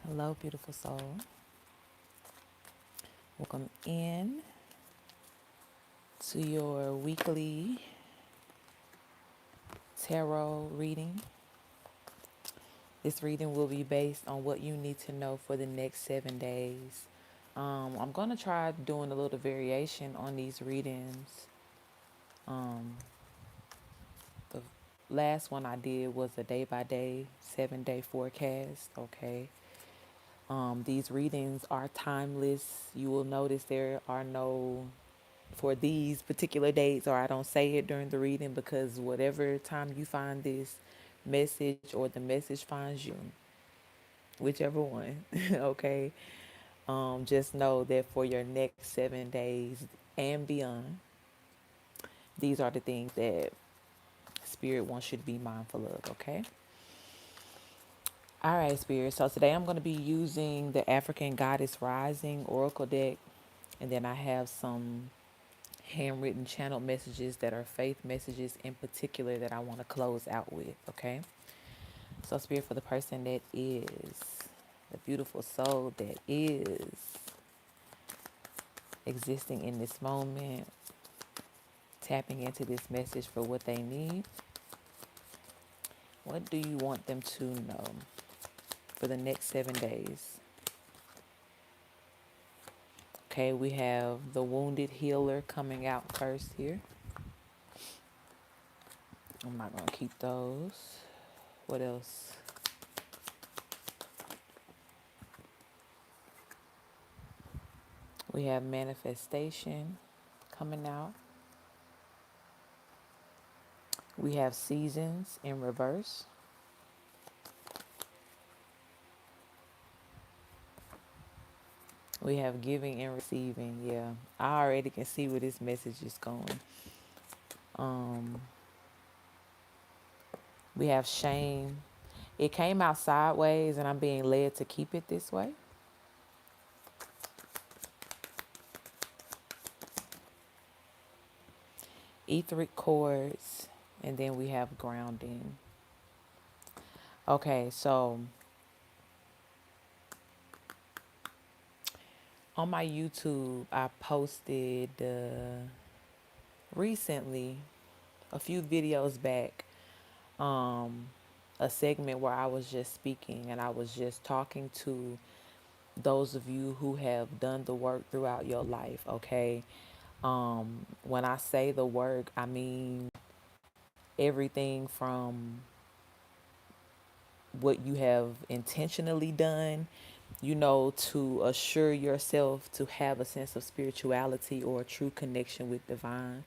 Hello, beautiful soul. Welcome in to your weekly tarot reading. This reading will be based on what you need to know for the next 7 days. I'm going to try doing a little variation on these readings. Um, the last one I did was a day by day, 7 day forecast. Okay. These readings are timeless. You will notice there are no for these particular dates, or I don't say it during the reading because whatever time you find this message or the message finds you, whichever one, okay, just know that for your next 7 days and beyond, these are the things that Spirit wants you to be mindful of, okay? All right, Spirit. So today I'm going to be using the African Goddess Rising Oracle deck, and then I have some handwritten channeled messages that are faith messages in particular that I want to close out with, okay? So, Spirit, for the person that is, the beautiful soul that is existing in this moment, tapping into this message for what they need, what do you want them to know for the next 7 days? Okay, we have the wounded healer coming out first here. I'm not going to keep those. What else? We have manifestation coming out. We have seasons in reverse. We have giving and receiving. Yeah, I already can see where this message is going. Um, we have shame. It came out sideways, and I'm being led to keep it this way. Etheric cords, and then we have grounding. Okay, so on my YouTube, I posted recently, a few videos back, a segment where I was just speaking and I was just talking to those of you who have done the work throughout your life, okay? When I say the work, I mean everything from what you have intentionally done, to assure yourself to have a sense of spirituality or a true connection with divine.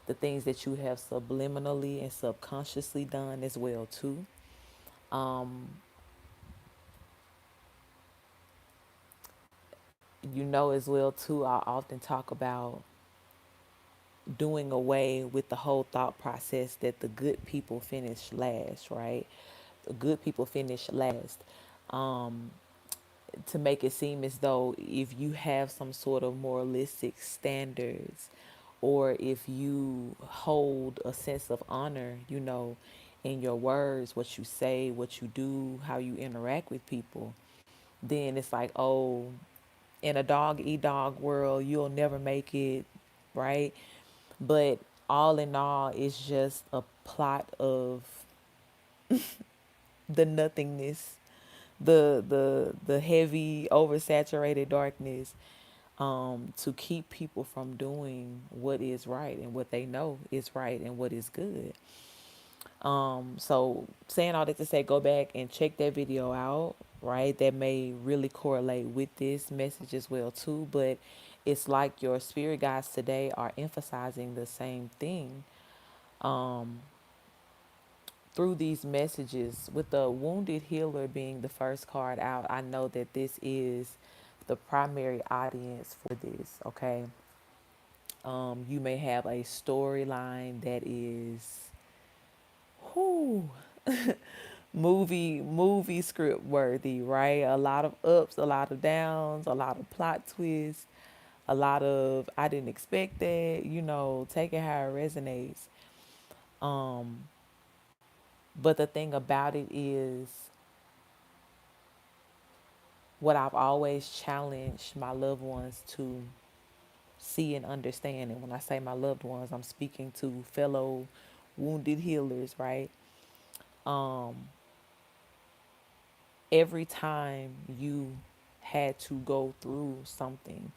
The things that you have subliminally and subconsciously done as well too. As well too, I often talk about doing away with the whole thought process that the good people finish last, right? The good people finish last. Um, to make it seem as though if you have some sort of moralistic standards, or if you hold a sense of honor, in your words, what you say, what you do, how you interact with people, then it's like, oh, in a dog eat dog world, you'll never make it, right? But all in all, it's just a plot of the nothingness, the heavy, oversaturated darkness, to keep people from doing what is right and what they know is right and what is good. So saying all that to say, go back and check that video out, right? That may really correlate with this message as well too. But it's like your spirit guides today are emphasizing the same thing through these messages. With the wounded healer being the first card out, I know that this is the primary audience for this. Okay, you may have a storyline that is, whoo, movie script worthy, right? A lot of ups, a lot of downs, a lot of plot twists, a lot of I didn't expect that, take it how it resonates. Um, but the thing about it is what I've always challenged my loved ones to see and understand. And when I say my loved ones, I'm speaking to fellow wounded healers, right? Um, every time you had to go through something,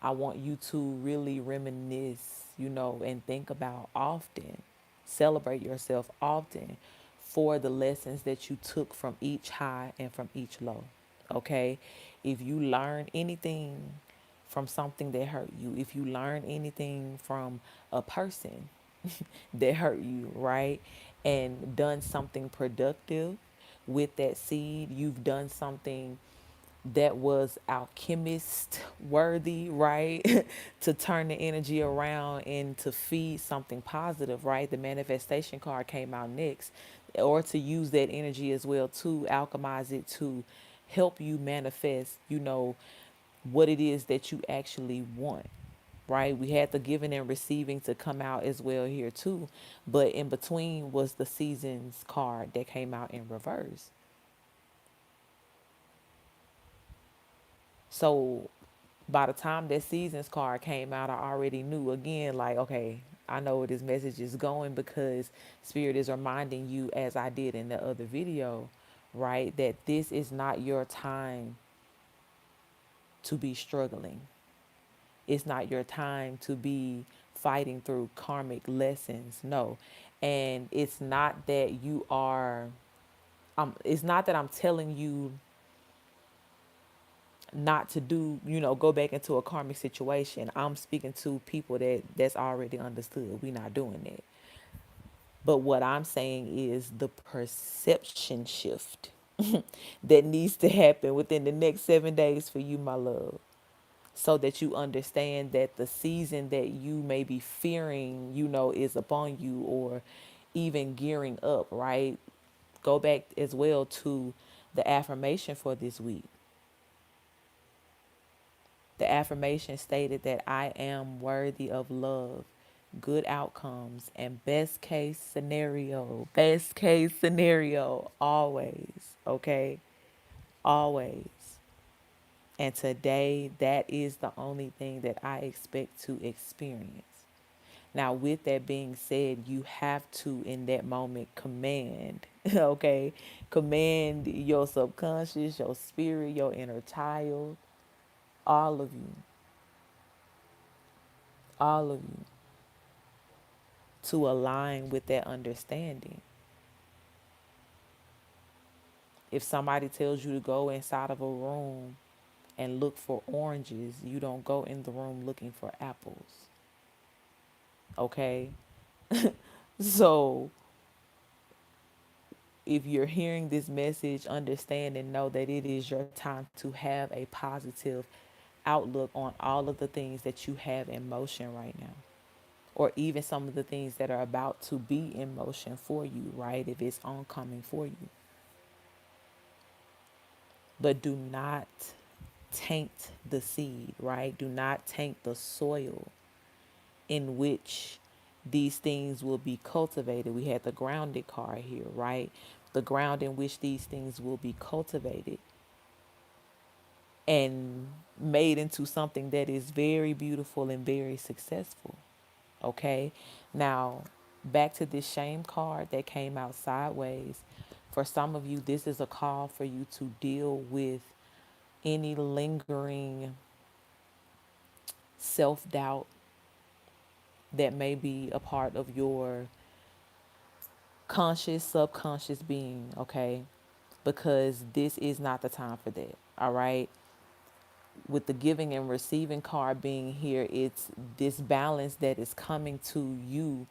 I want you to really reminisce, and think about often, celebrate yourself often for the lessons that you took from each high and from each low. Okay? If you learn anything from something that hurt you, if you learn anything from a person that hurt you, right? And done something productive with that seed, you've done something that was alchemist worthy, right? To turn the energy around and to feed something positive, right? The manifestation card came out next. Or to use that energy as well to alchemize it to help you manifest, what it is that you actually want, right? We had the giving and receiving to come out as well here too. But in between was the seasons card that came out in reverse. So by the time that seasons card came out, I already knew again, like, okay, I know where this message is going because Spirit is reminding you, as I did in the other video, right, that this is not your time to be struggling. It's not your time to be fighting through karmic lessons. No. And it's not that you are, it's not that I'm telling you not to do, go back into a karmic situation. I'm speaking to people that's already understood. We're not doing that. But what I'm saying is the perception shift that needs to happen within the next 7 days for you, my love, so that you understand that the season that you may be fearing, is upon you, or even gearing up, right? Go back as well to the affirmation for this week. The affirmation stated that I am worthy of love, good outcomes, and best case scenario, always, okay? Always. And today, that is the only thing that I expect to experience. Now, with that being said, you have to, in that moment, command, okay? Command your subconscious, your spirit, your inner child, all of you, all of you, to align with that understanding. If somebody tells you to go inside of a room and look for oranges, you don't go in the room looking for apples, okay? So, if you're hearing this message, understand and know that it is your time to have a positive outlook on all of the things that you have in motion right now, or even some of the things that are about to be in motion for you, right? If it's oncoming for you. But do not taint the seed, right? Do not taint the soil in which these things will be cultivated. We had the grounded card here, right? The ground in which these things will be cultivated and made into something that is very beautiful and very successful. Okay? Now, back to this shame card that came out sideways. For some of you, this is a call for you to deal with any lingering self doubt that may be a part of your conscious, subconscious being, okay? Because this is not the time for that, all right? With the giving and receiving card being here, it's this balance that is coming to you,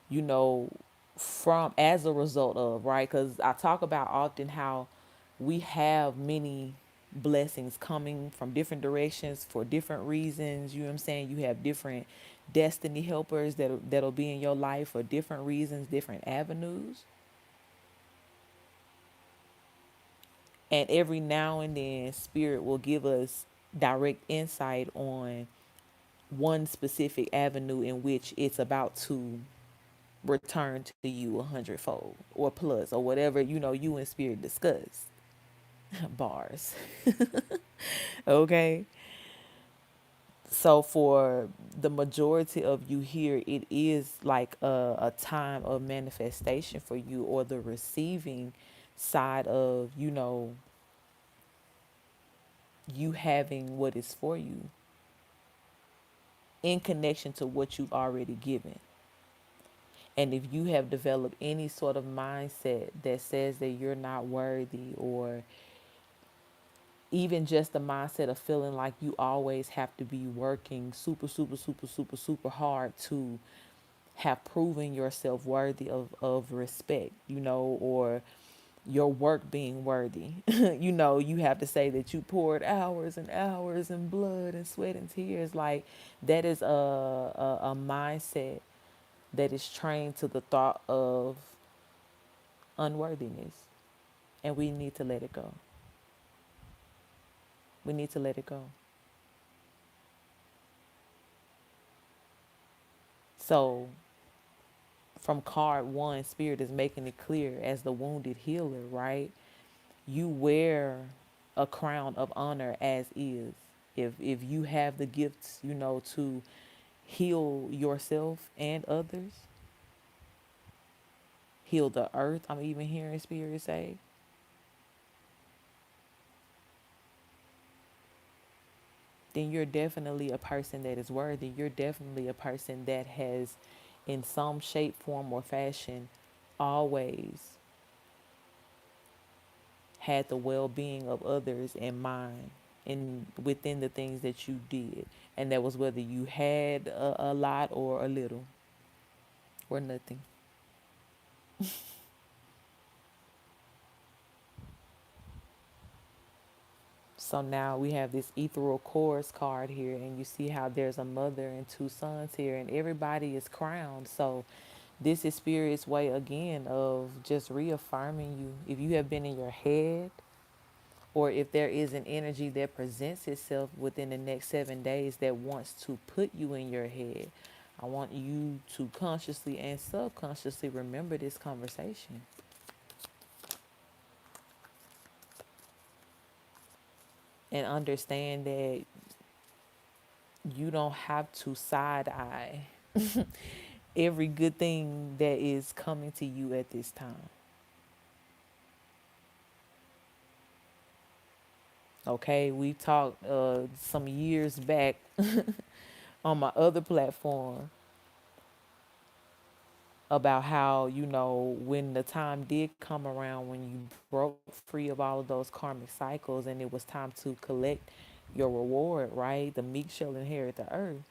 you know, from as a result of, right? Because I talk about often how we have many blessings coming from different directions for different reasons. You know what I'm saying? You have different destiny helpers that'll be in your life for different reasons, different avenues. And every now and then, Spirit will give us direct insight on one specific avenue in which it's about to return to you 100-fold or plus or whatever, you and Spirit discuss. Bars. Okay. So for the majority of you here, it is like a time of manifestation for you, or the receiving side of, you having what is for you in connection to what you've already given. And if you have developed any sort of mindset that says that you're not worthy, or even just the mindset of feeling like you always have to be working super, super, super, super, super hard to have proven yourself worthy of respect, or your work being worthy. You have to say that you poured hours and hours and blood and sweat and tears. Like, that is a mindset that is trained to the thought of unworthiness. And we need to let it go. We need to let it go. So, from card one, Spirit is making it clear as the wounded healer, right? You wear a crown of honor as is. If you have the gifts, to heal yourself and others, heal the earth. I'm even hearing Spirit say, then you're definitely a person that is worthy. You're definitely a person that has, in some shape, form, or fashion, always had the well-being of others in mind, in within the things that you did. And that was whether you had a lot or a little or nothing. So now we have this ethereal chorus card here, and you see how there's a mother and two sons here, and everybody is crowned. So this is Spirit's way again of just reaffirming you. If you have been in your head, or if there is an energy that presents itself within the next 7 days that wants to put you in your head, I want you to consciously and subconsciously remember this conversation and understand that you don't have to side eye every good thing that is coming to you at this time. Okay, we talked some years back on my other platform about how, when the time did come around, when you broke free of all of those karmic cycles and it was time to collect your reward, right? The meek shall inherit the earth.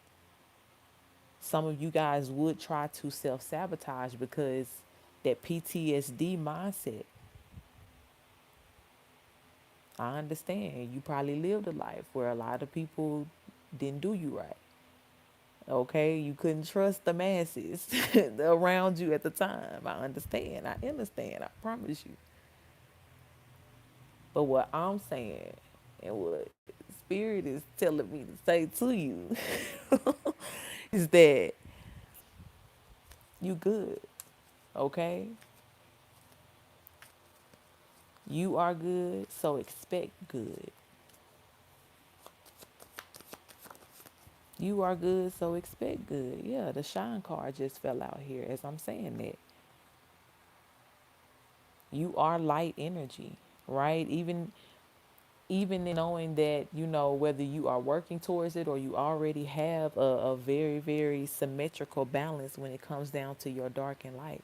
Some of you guys would try to self sabotage because that PTSD mindset. I understand. You probably lived a life where a lot of people didn't do you right. Okay, you couldn't trust the masses around you at the time. I understand. I understand. I promise you. But what I'm saying and what Spirit is telling me to say to you is that you good. Okay? You are good, so expect good. You are good, so expect good. Yeah, the shine card just fell out here as I'm saying that. You are light energy, right? Even in knowing that, whether you are working towards it or you already have a very, very symmetrical balance when it comes down to your dark and light.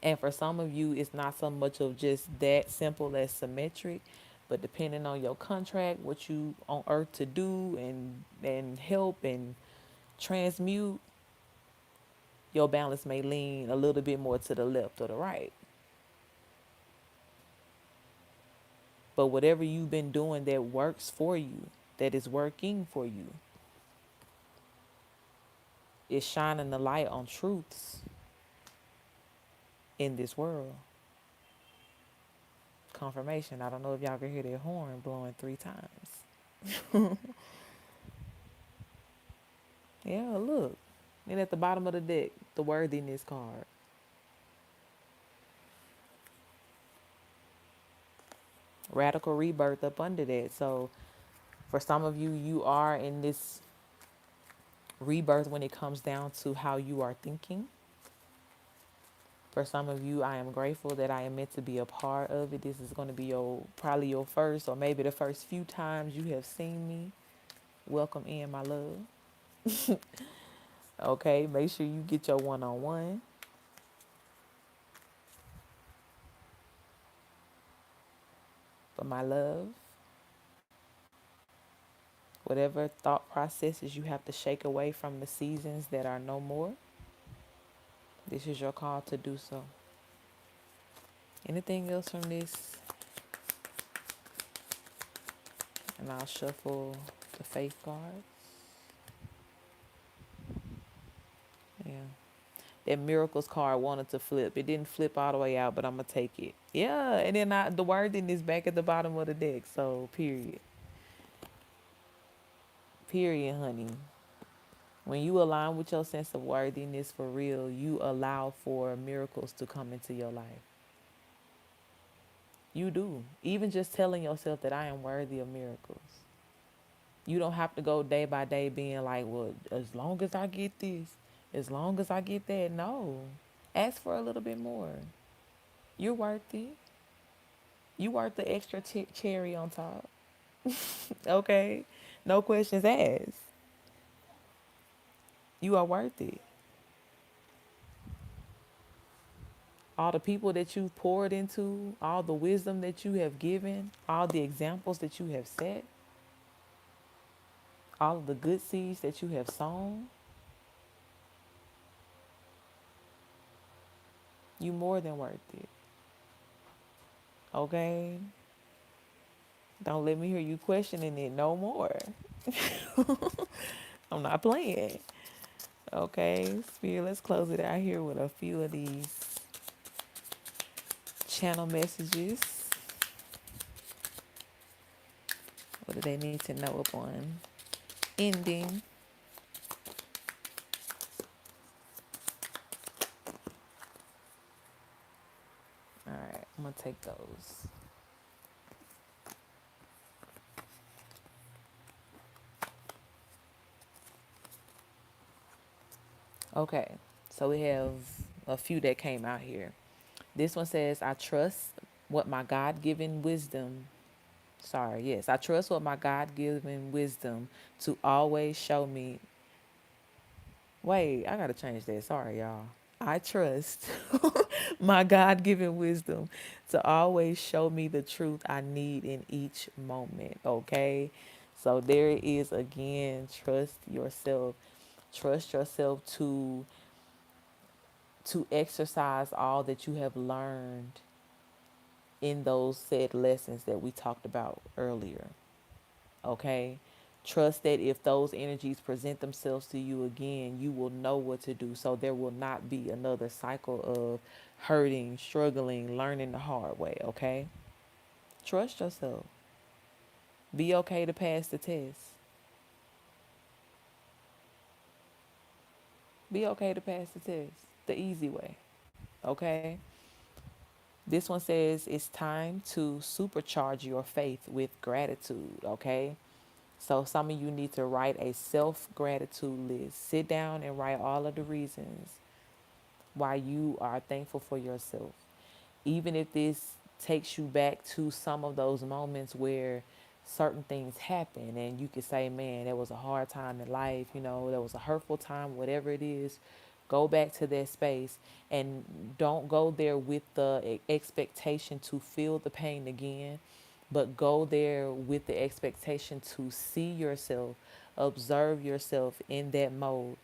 And for some of you, it's not so much of just that simple as symmetric, but depending on your contract, what you on earth to do and help and transmute, your balance may lean a little bit more to the left or the right. But whatever you've been doing that works for you, that is working for you, is shining the light on truths in this world. Confirmation. I don't know if y'all can hear that horn blowing 3 times. Yeah, look. And at the bottom of the deck, the worthiness card. Radical rebirth up under that. So for some of you, you are in this rebirth when it comes down to how you are thinking. For some of you, I am grateful that I am meant to be a part of it. This is going to be your probably your first or maybe the first few times you have seen me. Welcome in, my love. Okay, make sure you get your one-on-one. But my love, whatever thought processes you have to shake away from the seasons that are no more, this is your call to do so. Anything else from this? And I'll shuffle the faith cards. Yeah. That miracles card wanted to flip. It didn't flip all the way out, but I'm going to take it. Yeah. And then the wording is back at the bottom of the deck. So, period. Period, honey. When you align with your sense of worthiness for real, you allow for miracles to come into your life. You do. Even just telling yourself that I am worthy of miracles. You don't have to go day by day being like, well, as long as I get this, as long as I get that. No. Ask for a little bit more. You're worth it. You worth the extra cherry on top. Okay? No questions asked. You are worth it. All the people that you've poured into, all the wisdom that you have given, all the examples that you have set, all of the good seeds that you have sown, you more than worth it. Okay? Don't let me hear you questioning it no more. I'm not playing. Okay, Spirit, let's close it out here with a few of these channel messages. What do they need to know upon ending? All right, I'm going to take those. Okay, so we have a few that came out here. This one says, I trust what my God-given wisdom, I trust what my God-given wisdom to always show me. Wait, I got to change that. Sorry, y'all. I trust my God-given wisdom to always show me the truth I need in each moment, okay? So there it is again, trust yourself. Trust yourself to exercise all that you have learned in those said lessons that we talked about earlier. Okay? Trust that if those energies present themselves to you again, you will know what to do. So there will not be another cycle of hurting, struggling, learning the hard way. Okay? Trust yourself. Be okay to pass the test. Be okay to pass the test the easy way. Okay? This one says it's time to supercharge your faith with gratitude. Okay? So some of you need to write a self-gratitude list. Sit down and write all of the reasons why you are thankful for yourself. Even if this takes you back to some of those moments where certain things happen and you can say, man, that was a hard time in life, that was a hurtful time, whatever it is. Go back to that space and don't go there with the expectation to feel the pain again, but go there with the expectation to see yourself, observe yourself in that mode,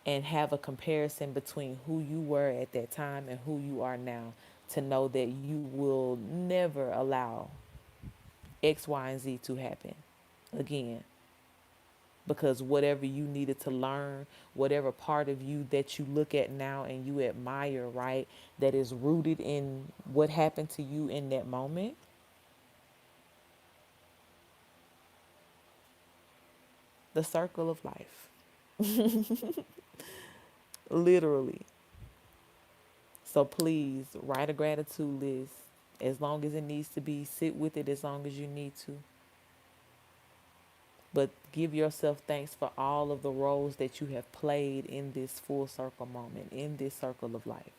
and have a comparison between who you were at that time and who you are now, to know that you will never allow X, Y, and Z to happen again. Because whatever you needed to learn, whatever part of you that you look at now and you admire, right, that is rooted in what happened to you in that moment, the circle of life. Literally. So please write a gratitude list. As long as it needs to be, sit with it as long as you need to. But give yourself thanks for all of the roles that you have played in this full circle moment, in this circle of life.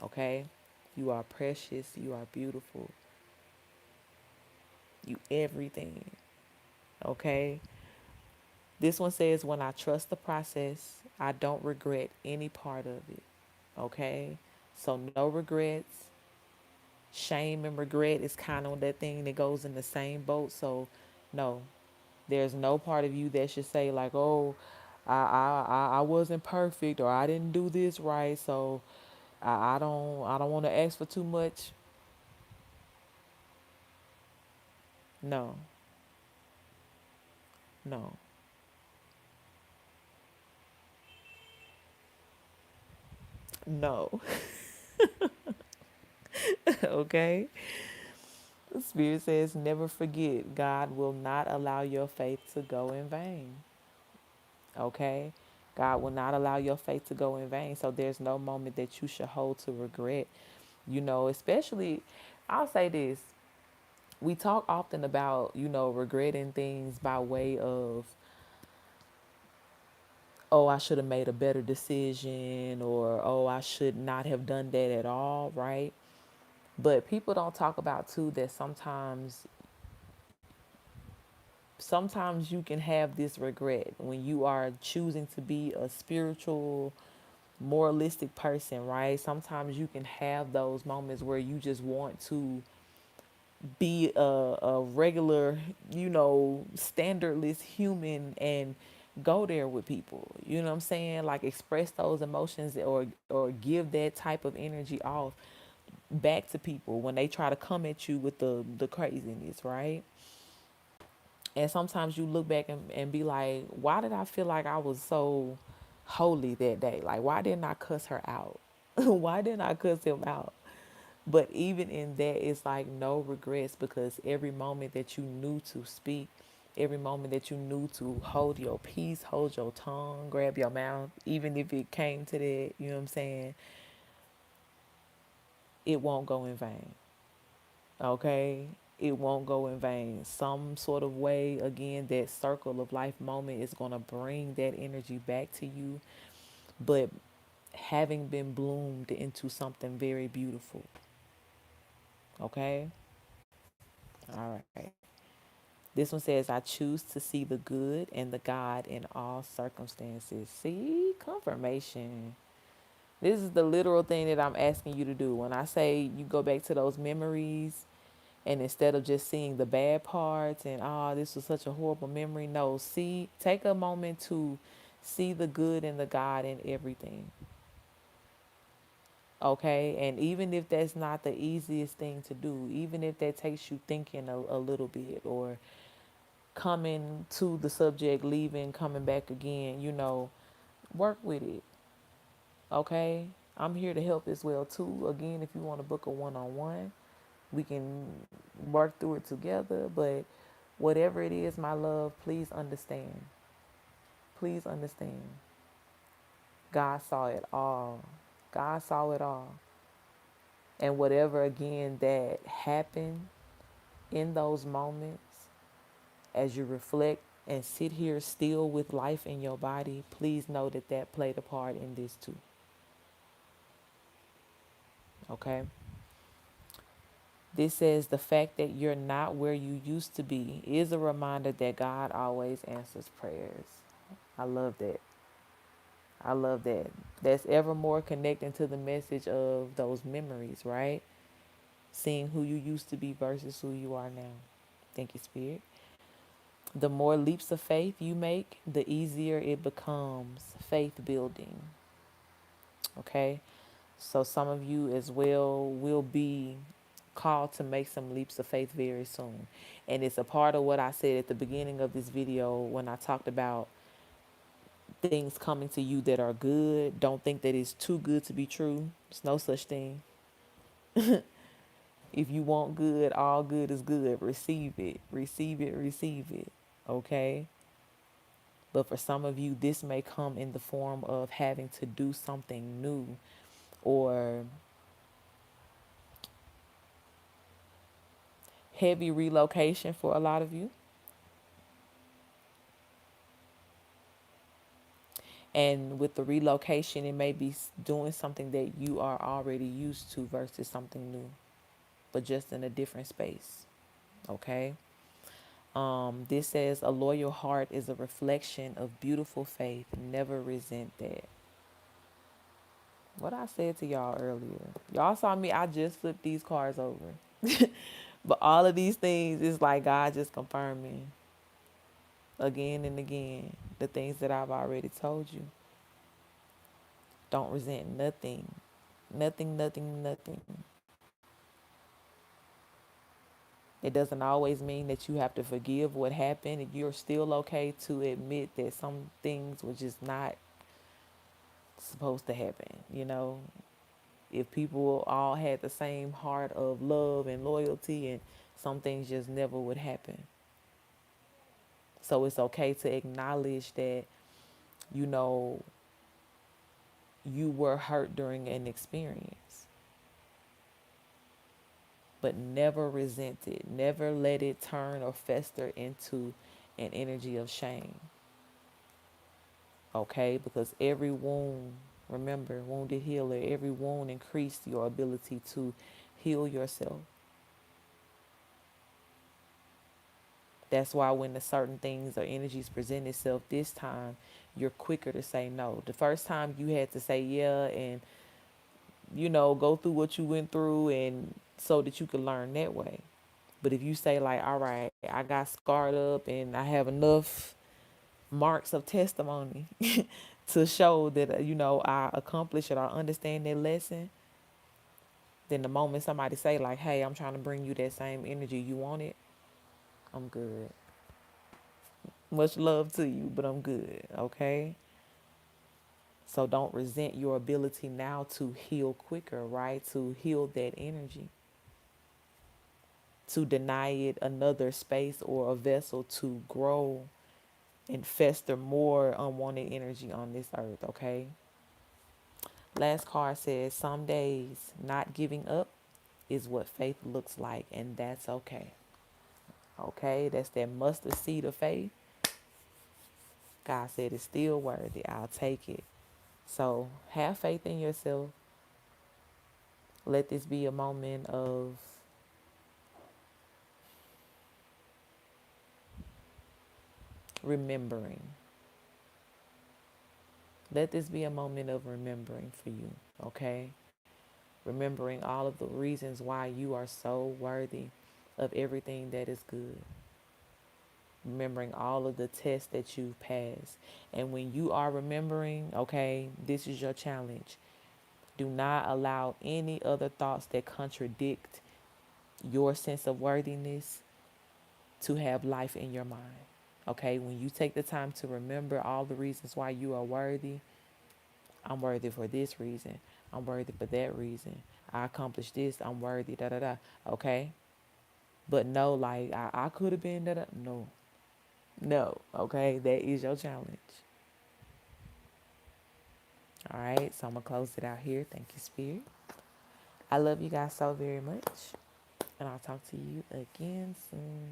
Okay? You are precious. You are beautiful. You everything. Okay? This one says, when I trust the process, I don't regret any part of it. Okay? So no regrets. Shame and regret is kind of that thing that goes in the same boat. So no, there's no part of you that should say like, oh, I wasn't perfect, or I didn't do this right, so I don't want to ask for too much. No, no, no. Okay. The Spirit says, never forget, God will not allow your faith to go in vain. Okay. God will not allow your faith to go in vain. So there's no moment that you should hold to regret. Especially, I'll say this. We talk often about, regretting things by way of, oh, I should have made a better decision, or, oh, I should not have done that at all, right? But people don't talk about too that sometimes you can have this regret when you are choosing to be a spiritual, moralistic person, right? Sometimes you can have those moments where you just want to be a regular, standardless human and go there with people. You know what I'm saying? Like express those emotions, or give that type of energy off back to people when they try to come at you with the craziness, right? And sometimes you look back and be like, why did I feel like I was so holy that day? Like, why didn't I cuss her out? Why didn't I cuss him out? But even in that, it's like no regrets, because every moment that you knew to speak, every moment that you knew to hold your peace, hold your tongue, grab your mouth, even if it came to that, you know what I'm saying? It won't go in vain. Okay? It won't go in vain. Some sort of way, again, that circle of life moment is going to bring that energy back to you, but having been bloomed into something very beautiful. Okay? All right. This one says, I choose to see the good and the God in all circumstances. See, confirmation. This is the literal thing that I'm asking you to do. When I say you go back to those memories, and instead of just seeing the bad parts and, oh, this was such a horrible memory, no, take a moment to see the good and the God in everything. Okay? And even if that's not the easiest thing to do, even if that takes you thinking a little bit, or coming to the subject, leaving, coming back again, work with it. Okay? I'm here to help as well too. Again, if you want to book a one-on-one, we can work through it together. But whatever it is, my love, please understand. Please understand. God saw it all. God saw it all. And whatever, again, that happened in those moments, as you reflect and sit here still with life in your body, please know that that played a part in this too. Okay? This says, the fact that you're not where you used to be is a reminder that God always answers prayers. I love that. I love that. That's ever more connecting to the message of those memories, right? Seeing who you used to be versus who you are now. Thank you, Spirit. The more leaps of faith you make, the easier it becomes faith building. Okay? So some of you as well will be called to make some leaps of faith very soon. And it's a part of what I said at the beginning of this video when I talked about things coming to you that are good. Don't think that it's too good to be true. There's no such thing. If you want good, all good is good. Receive it. Receive it. Receive it. Okay? But for some of you, this may come in the form of having to do something new, or heavy relocation for a lot of you. And with the relocation, it may be doing something that you are already used to versus something new, but just in a different space. Okay. This says a loyal heart is a reflection of beautiful faith. Never resent that. What I said to y'all earlier. Y'all saw me, I just flipped these cards over. But all of these things is like God just confirming again and again the things that I've already told you. Don't resent nothing. Nothing, nothing, nothing. It doesn't always mean that you have to forgive what happened. You're still okay to admit that some things were just not supposed to happen. If people all had the same heart of love and loyalty, and some things just never would happen. So it's okay to acknowledge that, you know, you were hurt during an experience, but never resent it. Never let it turn or fester into an energy of shame. Okay? Because every wound, remember, wounded healer, every wound increased your ability to heal yourself. That's why when the certain things or energies present itself this time, you're quicker to say no. The first time you had to say yeah and, go through what you went through and so that you could learn that way. But if you say like, all right, I got scarred up and I have enough marks of testimony to show that, I accomplished it or understand that lesson, then the moment somebody say like, hey, I'm trying to bring you that same energy, you want it, I'm good. Much love to you, but I'm good, okay? So don't resent your ability now to heal quicker, right? To heal that energy. To deny it another space or a vessel to grow and fester more unwanted energy on this earth, okay? Last card says, some days not giving up is what faith looks like, and that's okay. Okay, that's that mustard seed of faith. God said it's still worthy. I'll take it. So have faith in yourself. Let this be a moment of remembering. Let this be a moment of remembering for you, okay? Remembering all of the reasons why you are so worthy of everything that is good. Remembering all of the tests that you've passed. And when you are remembering, okay, this is your challenge. Do not allow any other thoughts that contradict your sense of worthiness to have life in your mind. Okay, when you take the time to remember all the reasons why you are worthy, I'm worthy for this reason, I'm worthy for that reason, I accomplished this, I'm worthy, da da da. Okay, but no, like I could have been da da. No, no. Okay, that is your challenge. All right, so I'm gonna close it out here. Thank you, Spirit. I love you guys so very much, and I'll talk to you again soon.